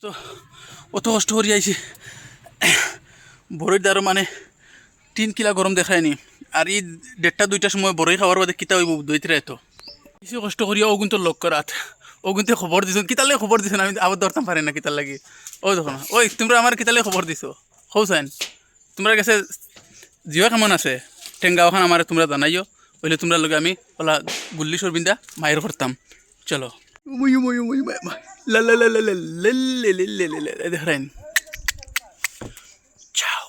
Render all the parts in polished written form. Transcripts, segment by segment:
তো অত কষ্ট করি আইছি বড়ইর দ্বারা মানে 3 কিলা গরম দেখায়নি আর এই 1:30-2টার সময় বড়ই খাওয়ার বাদে কিতা হইব দইতে তো কিছু কষ্ট করিয়া ও কিন্তু লক করাত ও কিন্তু খবর দিছ কিতালে খবর দিছেন আমি আবার ধরতাম পারি না কিতার লাগি ও দেখো না ওই তোমরা আমার কিতালে খবর দিছো হৌসাইন তোমরা কাছে জিও কেমন আছে টেঙ্গা ওখান আমার তোমরা জানাইও বলে তোমরা লগে আমি ওলা গুল্লি সরবিন্দা মায়ের করতাম চলো লা লা লা লা লা লা লা লা লা লা দেখেন চাও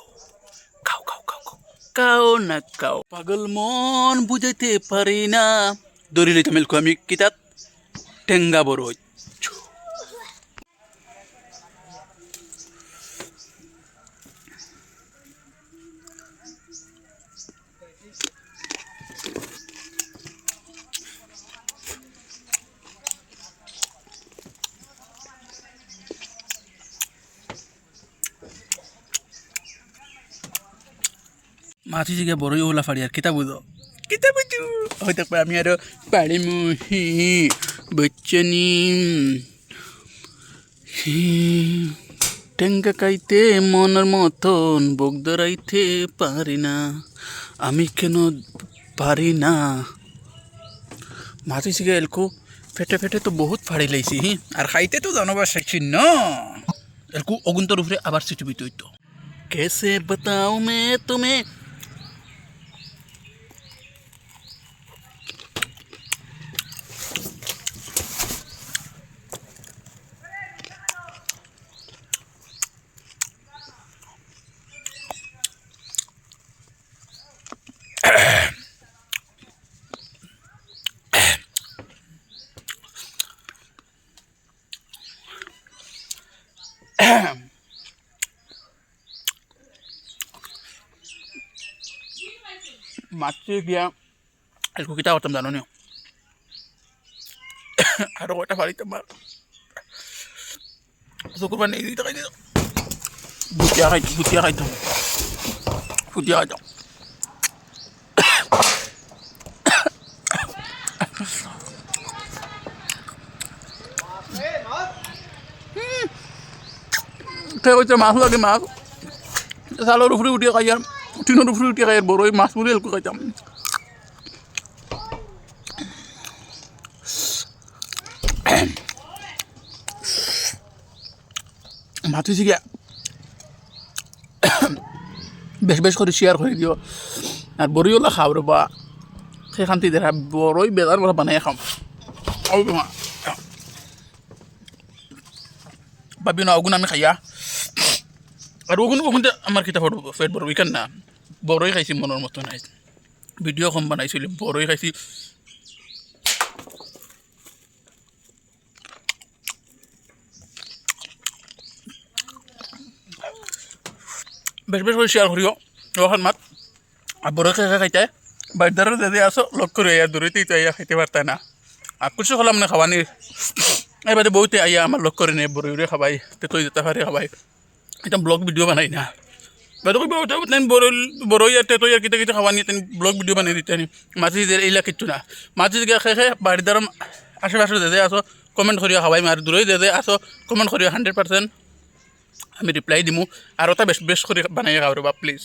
খাও খাও খাও খাও কাও না কাও পাগল মন বুঝাইতে পারি না দড়ি লইতে মেলকো আমি কিতাব টেঙ্গা বড় মাছি জিগে বড়ই ওলা ফাড়ি আর কিতা বুঝো কিতা বুঝু হয়তো আমি আরো পাড়ি মুহি বচ্চনি টেঙ্গা খাইতে মনের মতন বুক ধরাইতে পারি না আমি কেন পারি না মাছি জিগে এলকো ফেটে ফেটে তো বহুত ফাড়ি লাইছি আর খাইতে তো জানবার শিখছি ন এলকো অগুন্তর উপরে আবার সিটুবিত হইতো कैसे बताऊं मैं तुम्हें মাছি দিয়া এলকো কিতা করতাম জানো নি আরো কয়টা ফাড়িতাম আর শুক্রবার নেই দিতে খাইতে ভুতিয়া খাইতাম হচ্ছে মাছ লাগে মাছ চালের উপরে উঠিয়ে খাই আর টিনের উপরে উঠিয়ে খাই আর বড় মাছ পুরি এলকো খাইতাম মাছ গিয়া বেশ বেশ করে শেয়ার করে দিও আর বড়িওলা খাও রে বা সেখান থেকে দেখা বড়ই বেজার বড় বানাই খাম ভাবি না ওগুন আমি খাইয়া আর ওগুনতে আমার কিতা ফেট বড় উইকান না বড়ই খাইছি মনের মতো নাই ভিডিও কম বানাইছিল বড়ই খাইছি বেশ বেশ করে শেয়ার করিও ওখান মাত আর বড় খেয়ে খাইতে বাইদারও যদি আসো লক করে আইয়া দূরেতেই তো আইয়া খাইতে পারতাই না আর কিছু হলাম না খাওয়ানির এবারে বউতে আইয়া আমার লক করে নেই বড়ই খাবাই তেতই যেতে পারে খাবাই এটা ব্লগ ভিডিও বানাই না বাইদেউ বড়ই আর তেতই আর কিতা খাওয়ানি তেন ব্লগ ভিডিও বানাই দিতে মাছি এইলা কিচ্ছু না মাছি গিয়ে খেয়ে বাড়িদার আশেপাশে দে আসো কমেন্ট করিও খাবাই আর দূরেই দে আসো কমেন্ট করিও 100% আমি রিপ্লাই দিমু আর ওটা বেশ বেশ করে বানাই খাওয়ার বা প্লিজ